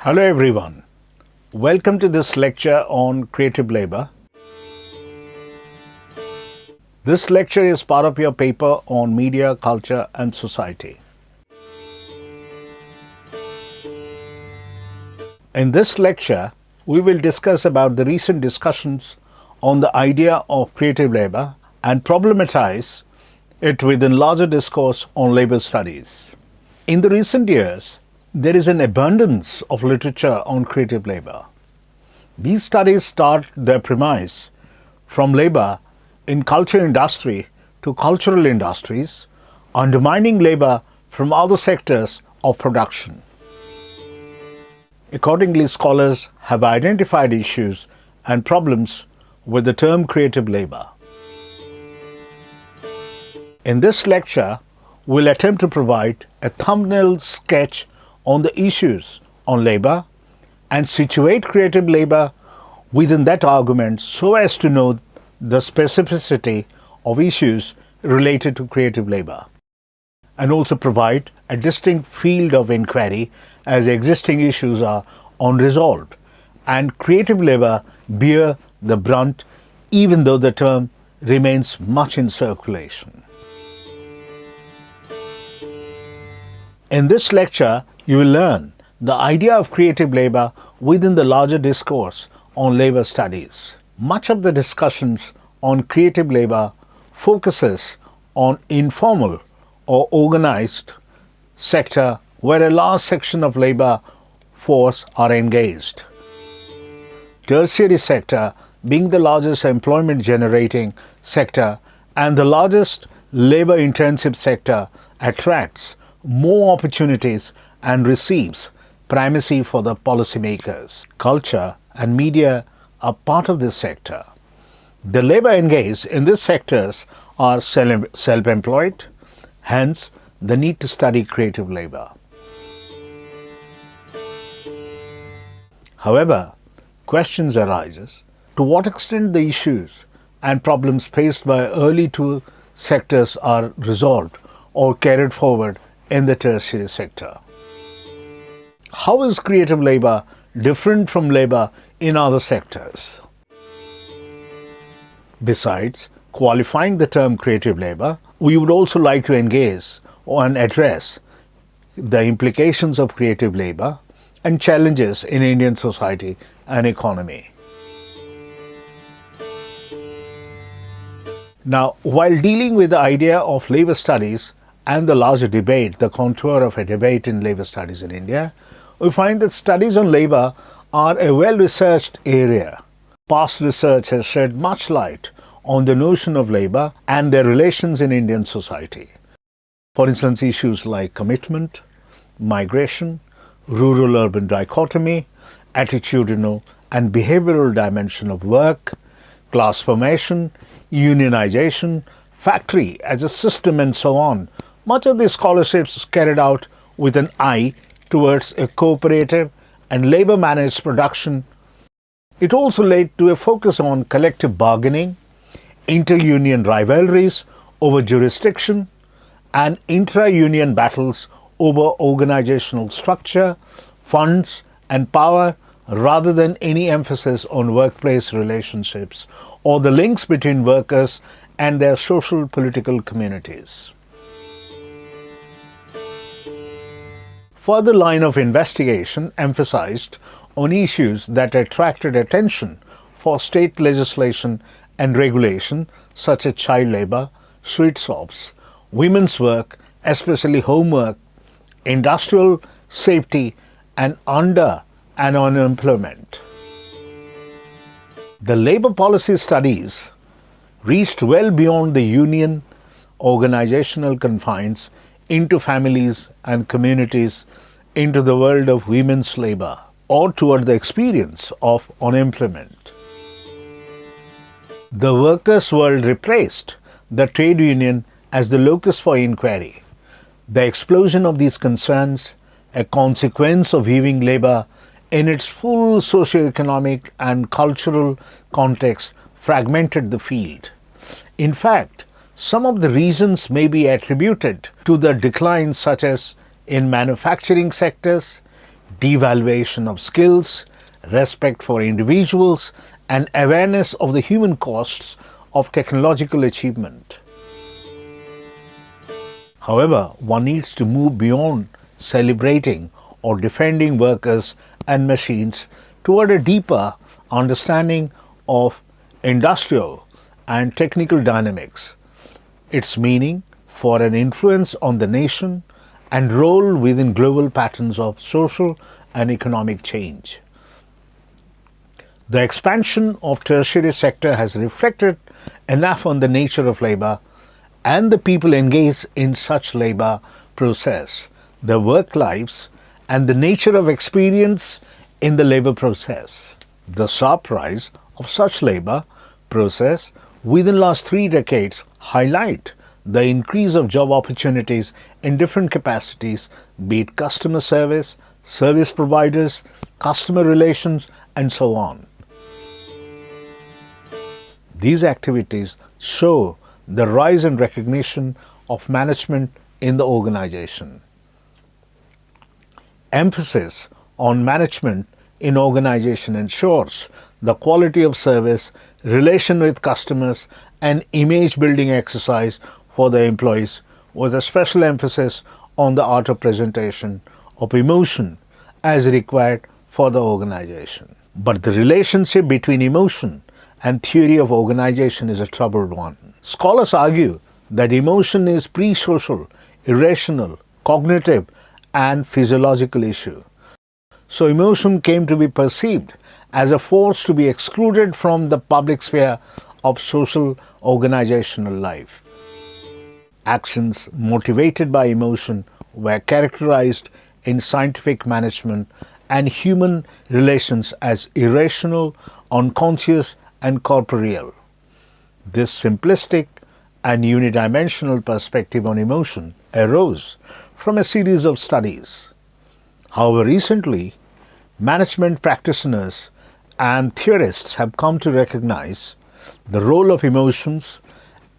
Hello everyone. Welcome to this lecture on creative labor. This lecture is part of your paper on media, culture and society. In this lecture, we will discuss about the recent discussions on the idea of creative labor and problematize it within larger discourse on labor studies. In the recent years, there is an abundance of literature on creative labor. These studies start their premise from labor in culture industry to cultural industries, undermining labor from other sectors of production. Accordingly, scholars have identified issues and problems with the term creative labor. In this lecture, we'll attempt to provide a thumbnail sketch on the issues on labor and situate creative labor within that argument so as to know the specificity of issues related to creative labor, and also provide a distinct field of inquiry as existing issues are unresolved and creative labor bear the brunt even though the term remains much in circulation. In this lecture, you will learn the idea of creative labor within the larger discourse on labor studies. Much of the discussions on creative labor focuses on informal or organized sector where a large section of labor force are engaged. Tertiary sector being the largest employment generating sector and the largest labor intensive sector attracts more opportunities and receives primacy for the policymakers. Culture and media are part of this sector. The labor engaged in these sectors are self-employed, hence the need to study creative labor. However, questions arises to what extent the issues and problems faced by early two sectors are resolved or carried forward in the tertiary sector. How is creative labor different from labor in other sectors? Besides qualifying the term creative labor, we would also like to engage and address the implications of creative labor and challenges in Indian society and economy. Now, while dealing with the idea of labor studies and the larger debate, the contour of a debate in labor studies in India, we find that studies on labor are a well-researched area. Past research has shed much light on the notion of labor and their relations in Indian society. For instance, issues like commitment, migration, rural-urban dichotomy, attitudinal and behavioral dimension of work, class formation, unionization, factory as a system and so on. Much of this scholarship is carried out with an eye towards a cooperative and labor-managed production. It also led to a focus on collective bargaining, inter-union rivalries over jurisdiction, and intra-union battles over organizational structure, funds, and power rather than any emphasis on workplace relationships or the links between workers and their social political communities. Further line of investigation emphasized on issues that attracted attention for state legislation and regulation such as child labor, sweet shops, women's work, especially homework, industrial safety and under and unemployment. The labor policy studies reached well beyond the union organizational confines into families and communities, into the world of women's labor, or toward the experience of unemployment. The workers' world replaced the trade union as the locus for inquiry. The explosion of these concerns, a consequence of viewing labor in its full socio-economic and cultural context, fragmented the field. In fact, some of the reasons may be attributed to the decline such as in manufacturing sectors, devaluation of skills, respect for individuals, and awareness of the human costs of technological achievement. However, one needs to move beyond celebrating or defending workers and machines toward a deeper understanding of industrial and technical dynamics, its meaning for an influence on the nation, and role within global patterns of social and economic change. The expansion of tertiary sector has reflected enough on the nature of labor and the people engaged in such labor process, their work lives, and the nature of experience in the labor process. The sharp rise of such labor process within last 3 decades highlight the increase of job opportunities in different capacities, be it customer service, service providers, customer relations, and so on. These activities show the rise in recognition of management in the organization. Emphasis on management in organization ensures the quality of service, relation with customers, and image building exercise for the employees, with a special emphasis on the art of presentation of emotion as required for the organization. But the relationship between emotion and theory of organization is a troubled one. Scholars argue that emotion is pre-social, irrational, cognitive, and physiological issue. So emotion came to be perceived as a force to be excluded from the public sphere of social organizational life. Actions motivated by emotion were characterized in scientific management and human relations as irrational, unconscious, and corporeal. This simplistic and unidimensional perspective on emotion arose from a series of studies. However, recently, management practitioners and theorists have come to recognize the role of emotions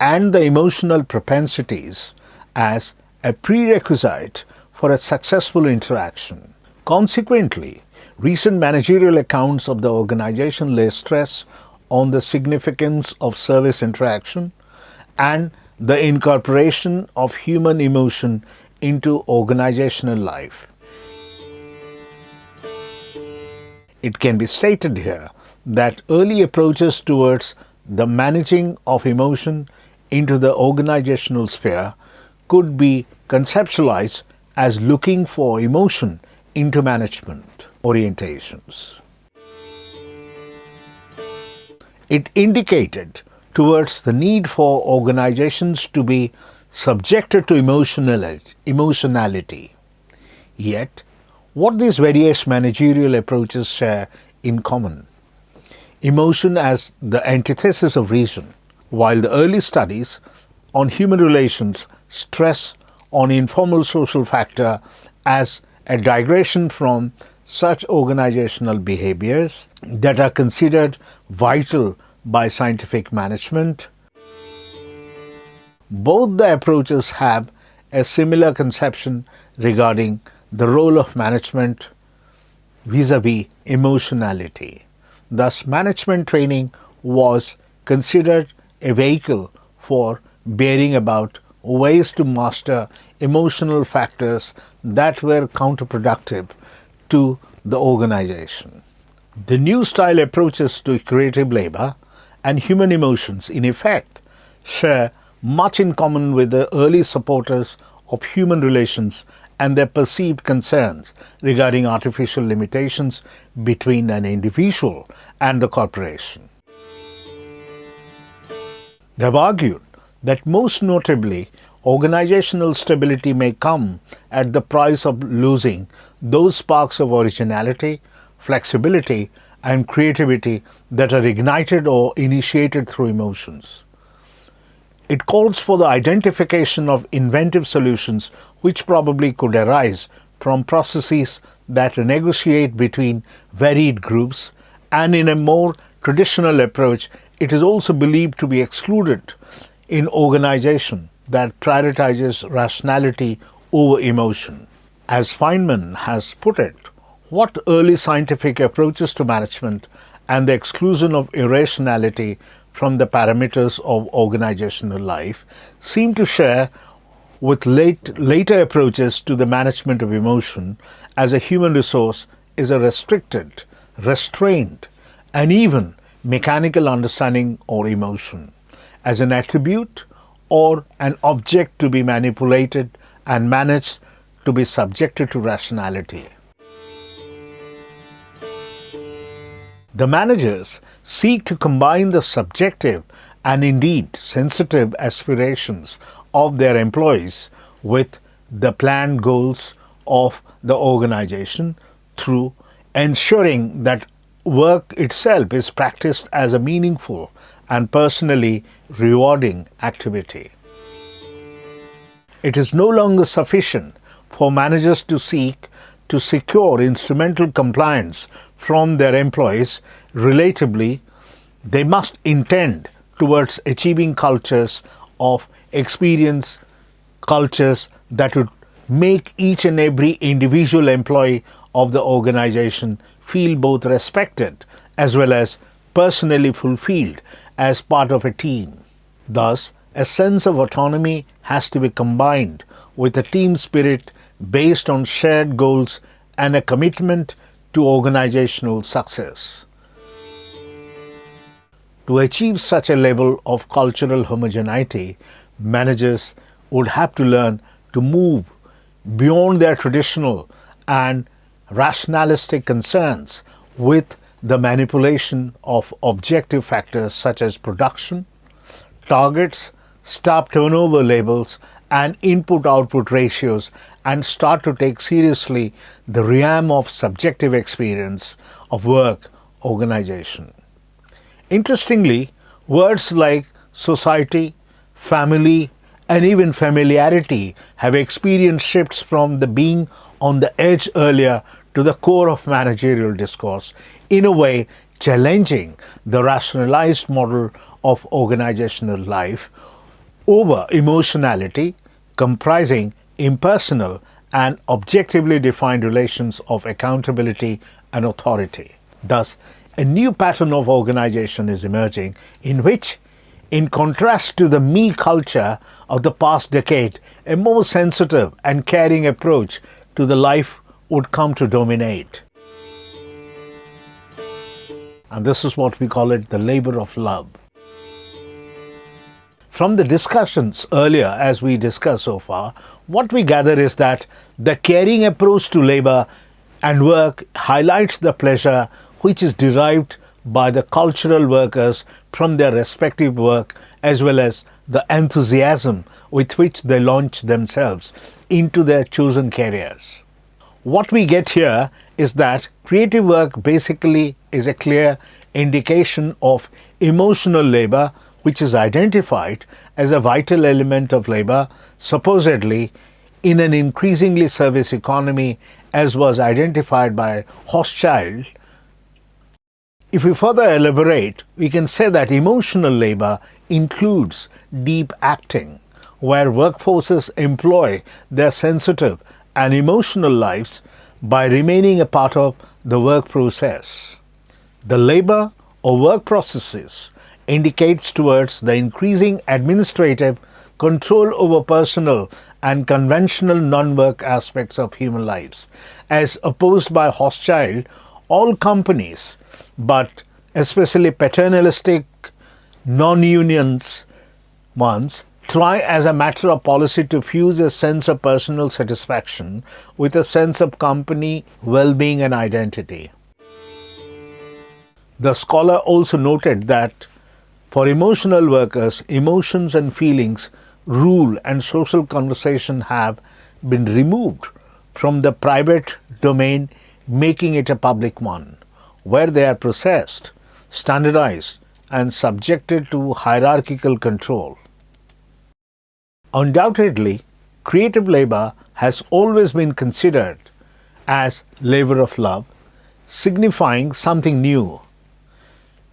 and the emotional propensities as a prerequisite for a successful interaction. Consequently, recent managerial accounts of the organization lay stress on the significance of service interaction and the incorporation of human emotion into organizational life. It can be stated here that early approaches towards the managing of emotion into the organizational sphere could be conceptualized as looking for emotion into management orientations. It indicated towards the need for organizations to be subjected to emotionality. Yet, what these various managerial approaches share in common? Emotion as the antithesis of reason. While the early studies on human relations stress on informal social factor as a digression from such organizational behaviors that are considered vital by scientific management, both the approaches have a similar conception regarding the role of management vis-a-vis emotionality. Thus, management training was considered a vehicle for bearing about ways to master emotional factors that were counterproductive to the organization. The new style approaches to creative labor and human emotions, in effect, share much in common with the early supporters of human relations and their perceived concerns regarding artificial limitations between an individual and the corporation. They have argued that most notably, organizational stability may come at the price of losing those sparks of originality, flexibility, and creativity that are ignited or initiated through emotions. It calls for the identification of inventive solutions which probably could arise from processes that negotiate between varied groups, and in a more traditional approach, it is also believed to be excluded in organization that prioritizes rationality over emotion. As Feynman has put it, what early scientific approaches to management and the exclusion of irrationality from the parameters of organizational life seem to share with later approaches to the management of emotion as a human resource is a restricted, restrained, and even mechanical understanding or emotion as an attribute or an object to be manipulated and managed to be subjected to rationality. The managers seek to combine the subjective and indeed sensitive aspirations of their employees with the planned goals of the organization through ensuring that work itself is practiced as a meaningful and personally rewarding activity. It is no longer sufficient for managers to seek to secure instrumental compliance from their employees. Relatively, they must intend towards achieving cultures of experience, cultures that would make each and every individual employee of the organization feel both respected as well as personally fulfilled as part of a team. Thus, a sense of autonomy has to be combined with a team spirit based on shared goals and a commitment to organizational success. To achieve such a level of cultural homogeneity, managers would have to learn to move beyond their traditional and rationalistic concerns with the manipulation of objective factors such as production, targets, staff turnover levels, and input-output ratios, and start to take seriously the realm of subjective experience of work organization. Interestingly, words like society, family, and even familiarity have experienced shifts from the being on the edge earlier to the core of managerial discourse, in a way challenging the rationalized model of organizational life over emotionality, comprising impersonal and objectively defined relations of accountability and authority. Thus, a new pattern of organization is emerging in which, in contrast to the me culture of the past decade, a more sensitive and caring approach to the life would come to dominate. And this is what we call it the labor of love. From the discussions earlier, as we discussed so far, what we gather is that the caring approach to labor and work highlights the pleasure which is derived by the cultural workers from their respective work, as well as the enthusiasm with which they launch themselves into their chosen careers. What we get here is that creative work basically is a clear indication of emotional labor, which is identified as a vital element of labor, supposedly in an increasingly service economy, as was identified by Hochschild. If we further elaborate, we can say that emotional labor includes deep acting, where workforces employ their sensitive and emotional lives by remaining a part of the work process. The labor or work processes indicates towards the increasing administrative control over personal and conventional non-work aspects of human lives, as opposed by Hochschild, all companies, but especially paternalistic non-unions ones, try as a matter of policy to fuse a sense of personal satisfaction with a sense of company well-being and identity. The scholar also noted that for emotional workers, emotions and feelings rule and social conversation have been removed from the private domain, making it a public one, where they are processed, standardized, and subjected to hierarchical control. Undoubtedly, creative labor has always been considered as labor of love, signifying something new.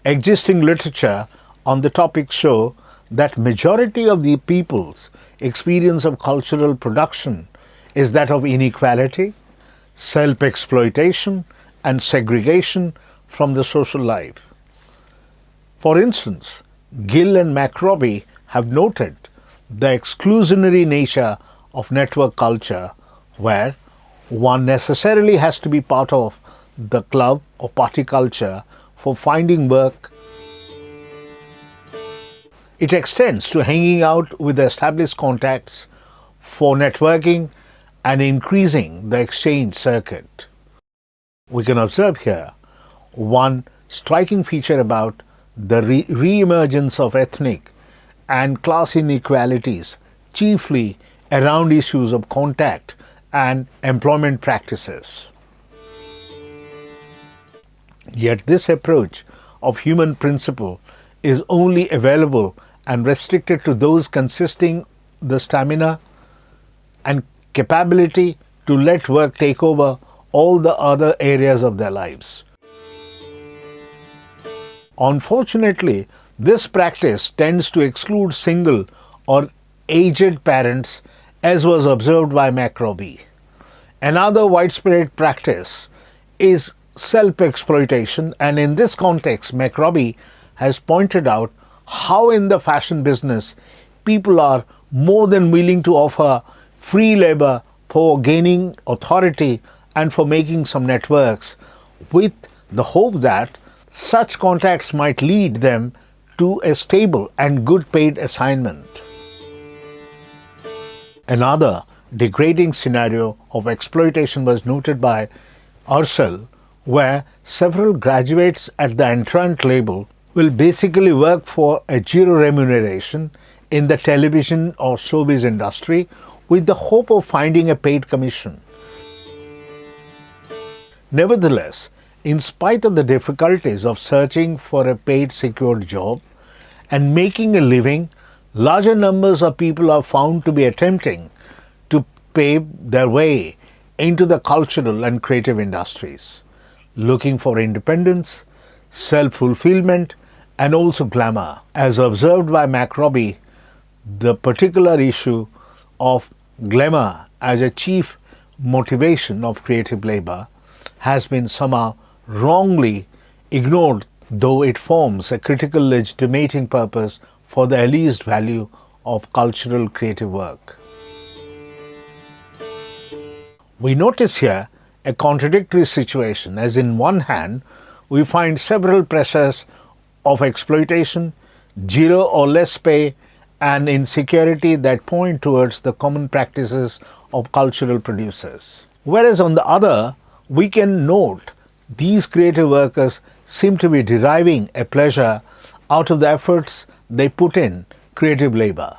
Existing literature on the topic show that majority of the people's experience of cultural production is that of inequality, self-exploitation and segregation from the social life. For instance, Gill and McRobbie have noted the exclusionary nature of network culture, where one necessarily has to be part of the club or party culture for finding work. It extends to hanging out with established contacts for networking and increasing the exchange circuit. We can observe here one striking feature about the re-emergence of ethnic and class inequalities, chiefly around issues of contact and employment practices. Yet this approach of human principle is only available and restricted to those consisting the stamina and capability to let work take over all the other areas of their lives. Unfortunately, this practice tends to exclude single or aged parents, as was observed by McRobbie. Another widespread practice is self-exploitation, and in this context, McRobbie has pointed out how in the fashion business people are more than willing to offer free labor for gaining authority and for making some networks, with the hope that such contacts might lead them to a stable and good paid assignment. Another degrading scenario of exploitation was noted by Ursel, where several graduates at the entrant level will basically work for a zero remuneration in the television or showbiz industry with the hope of finding a paid commission. Nevertheless, in spite of the difficulties of searching for a paid secured job and making a living, larger numbers of people are found to be attempting to pave their way into the cultural and creative industries, looking for independence, self-fulfillment, and also glamour. As observed by McRobbie, the particular issue of glamour as a chief motivation of creative labor has been somehow wrongly ignored, though it forms a critical legitimating purpose for the alleged value of cultural creative work. We notice here a contradictory situation, as in one hand we find several pressures of exploitation, zero or less pay, and insecurity that point towards the common practices of cultural producers. Whereas on the other, we can note these creative workers seem to be deriving a pleasure out of the efforts they put in creative labor.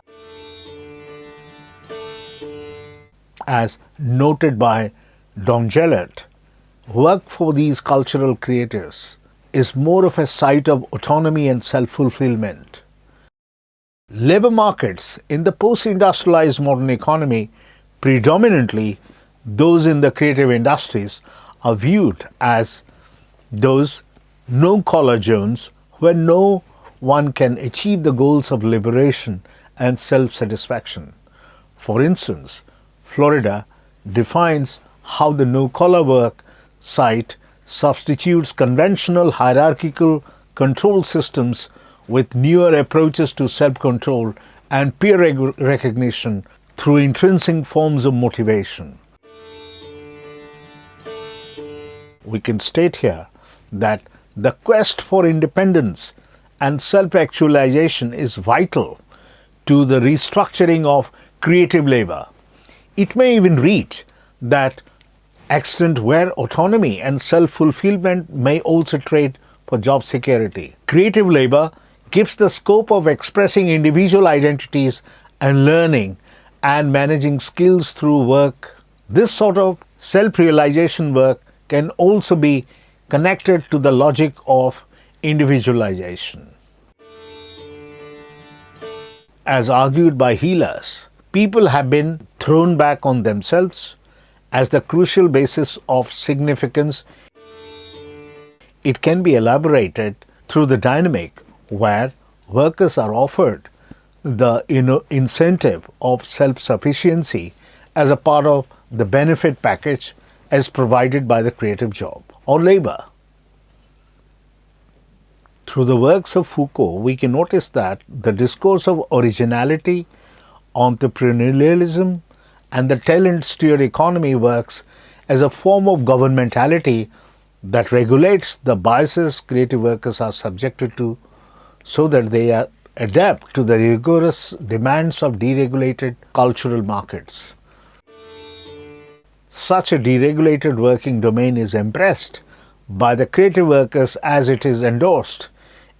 As noted by Don Gellert, work for these cultural creators is more of a site of autonomy and self-fulfillment. Labor markets in the post-industrialized modern economy, predominantly those in the creative industries, are viewed as those no-collar zones where no one can achieve the goals of liberation and self-satisfaction. For instance, Florida defines how the no-collar work site substitutes conventional hierarchical control systems with newer approaches to self-control and peer recognition through intrinsic forms of motivation. We can state here that the quest for independence and self-actualization is vital to the restructuring of creative labor. It may even reach that extent where autonomy and self-fulfillment may also trade for job security. Creative labor gives the scope of expressing individual identities and learning and managing skills through work. This sort of self-realization work can also be connected to the logic of individualization. As argued by healers, people have been thrown back on themselves as the crucial basis of significance. It can be elaborated through the dynamic where workers are offered the incentive of self-sufficiency as a part of the benefit package as provided by the creative job or labor. Through the works of Foucault, we can notice that the discourse of originality, entrepreneurialism, and the talent-steered economy works as a form of governmentality that regulates the biases creative workers are subjected to so that they are adapt to the rigorous demands of deregulated cultural markets. Such a deregulated working domain is embraced by the creative workers as it is endorsed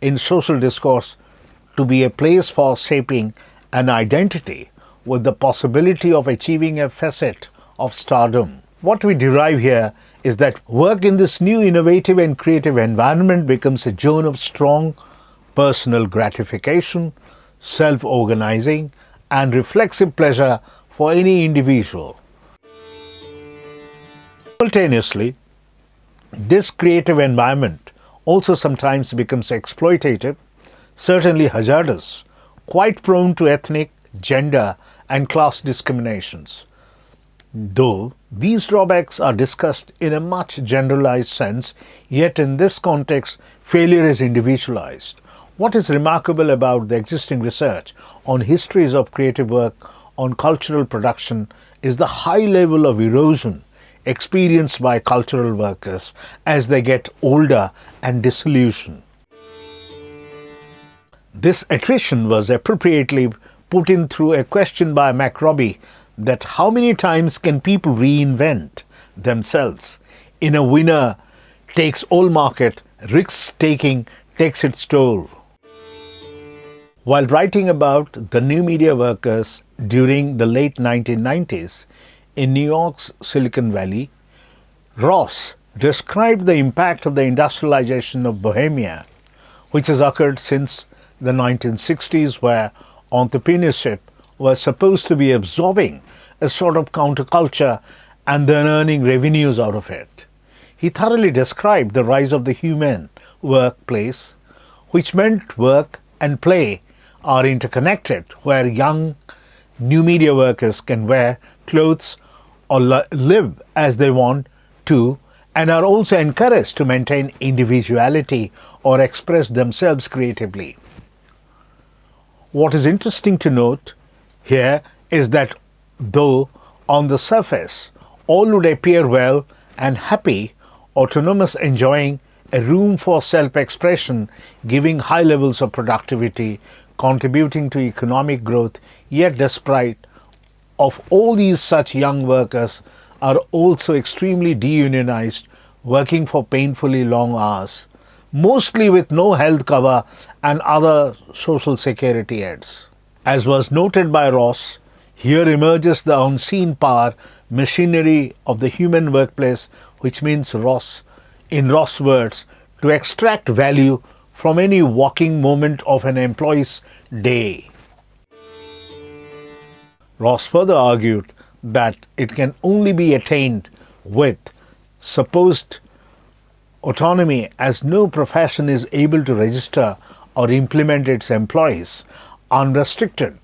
in social discourse to be a place for shaping an identity with the possibility of achieving a facet of stardom. What we derive here is that work in this new innovative and creative environment becomes a zone of strong personal gratification, self-organizing, and reflexive pleasure for any individual. Simultaneously, this creative environment also sometimes becomes exploitative, certainly hazardous, quite prone to ethnic, gender, and class discriminations. Though these drawbacks are discussed in a much generalized sense, yet in this context, failure is individualized. What is remarkable about the existing research on histories of creative work on cultural production is the high level of erosion experienced by cultural workers as they get older and disillusioned. This attrition was appropriately put in through a question by McRobbie that how many times can people reinvent themselves in a winner takes all market, risk taking takes its toll. While writing about the new media workers during the late 1990s in New York's Silicon Valley, Ross described the impact of the industrialization of Bohemia, which has occurred since the 1960s, where entrepreneurship was supposed to be absorbing a sort of counterculture and then earning revenues out of it. He thoroughly described the rise of the human workplace, which meant work and play are interconnected, where young new media workers can wear clothes or live as they want to and are also encouraged to maintain individuality or express themselves creatively. What is interesting to note here is that though on the surface all would appear well and happy, autonomous, enjoying a room for self-expression, giving high levels of productivity, contributing to economic growth, yet despite of all these such young workers are also extremely deunionized, working for painfully long hours, mostly with no health cover and other social security aids. As was noted by Ross, here emerges the unseen power machinery of the human workplace, which means in Ross' words, to extract value from any waking moment of an employee's day. Ross further argued that it can only be attained with supposed autonomy, as no profession is able to register or implement its employees unrestricted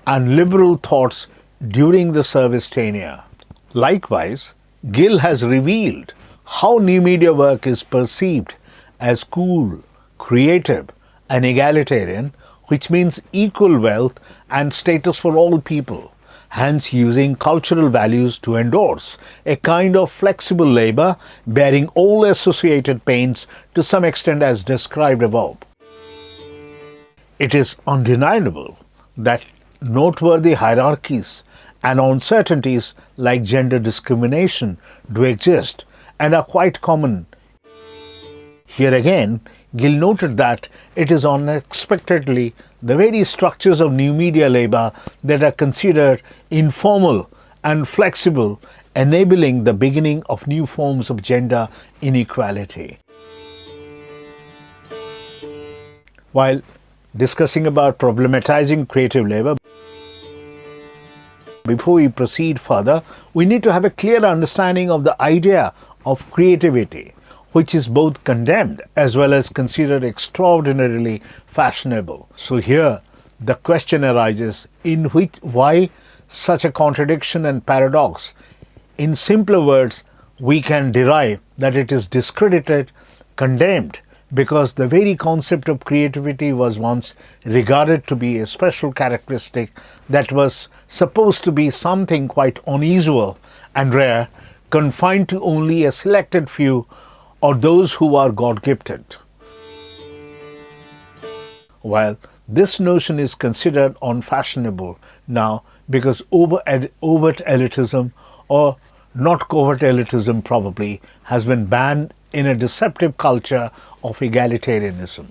and liberal thoughts during the service tenure. Likewise, Gill has revealed how new media work is perceived as cool, creative, and egalitarian, which means equal wealth and status for all people, hence using cultural values to endorse a kind of flexible labor bearing all associated pains to some extent as described above. It is undeniable that noteworthy hierarchies and uncertainties like gender discrimination do exist and are quite common. Here again, Gill noted that it is unexpectedly the very structures of new media labor that are considered informal and flexible, enabling the beginning of new forms of gender inequality. While discussing about problematizing creative labor, before we proceed further, we need to have a clear understanding of the idea of creativity, which is both condemned as well as considered extraordinarily fashionable. So here the question arises, why such a contradiction and paradox? In simpler words, we can derive that it is discredited, condemned, because the very concept of creativity was once regarded to be a special characteristic that was supposed to be something quite unusual and rare, confined to only a selected few or those who are God-gifted. While this notion is considered unfashionable now because overt elitism, or not covert elitism probably, has been banned in a deceptive culture of egalitarianism.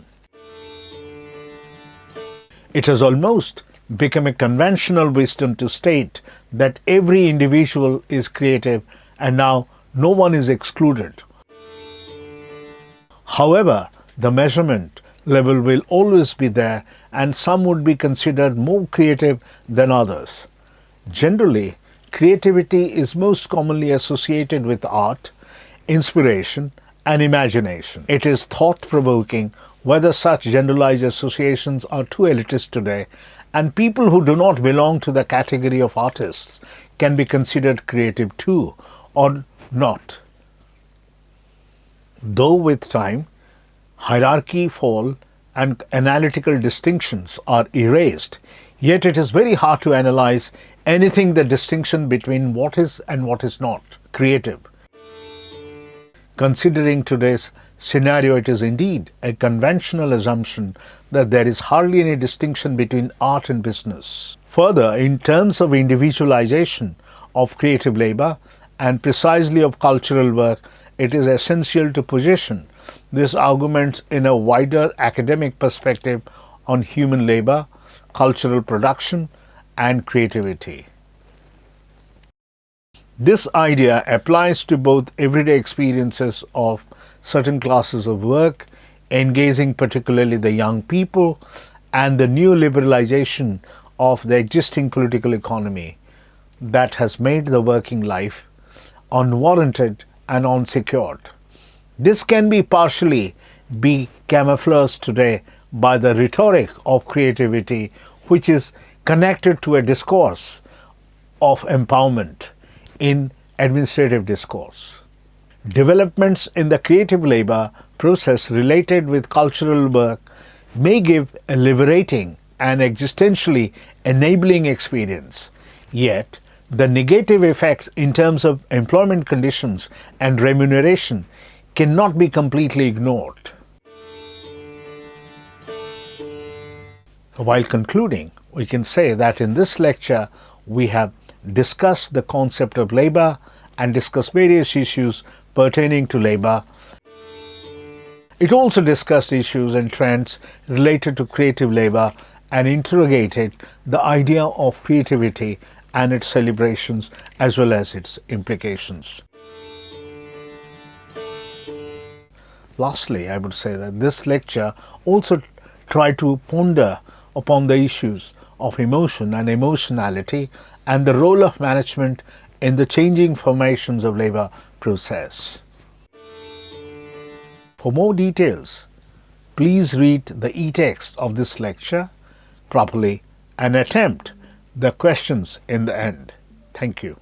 It has almost become a conventional wisdom to state that every individual is creative and now no one is excluded. However, the measurement level will always be there, and some would be considered more creative than others. Generally, creativity is most commonly associated with art, inspiration, and imagination. It is thought-provoking whether such generalized associations are too elitist today, and people who do not belong to the category of artists can be considered creative too, or not. Though with time, hierarchy fall and analytical distinctions are erased, yet it is very hard to analyze anything the distinction between what is and what is not creative. Considering today's scenario, it is indeed a conventional assumption that there is hardly any distinction between art and business. Further, in terms of individualization of creative labor and precisely of cultural work, it is essential to position this argument in a wider academic perspective on human labor, cultural production, and creativity. This idea applies to both everyday experiences of certain classes of work, engaging particularly the young people, and the new liberalization of the existing political economy that has made the working life unwarranted and unsecured. This can be partially camouflaged today by the rhetoric of creativity, which is connected to a discourse of empowerment in administrative discourse. Developments in the creative labor process related with cultural work may give a liberating and existentially enabling experience, yet the negative effects in terms of employment conditions and remuneration cannot be completely ignored. While concluding, we can say that in this lecture we have discussed the concept of labor and discussed various issues pertaining to labor. It also discussed issues and trends related to creative labor and interrogated the idea of creativity and its celebrations as well as its implications. Lastly, I would say that this lecture also tried to ponder upon the issues of emotion and emotionality and the role of management in the changing formations of labor process. For more details, please read the e-text of this lecture properly and attempt the questions in the end. Thank you.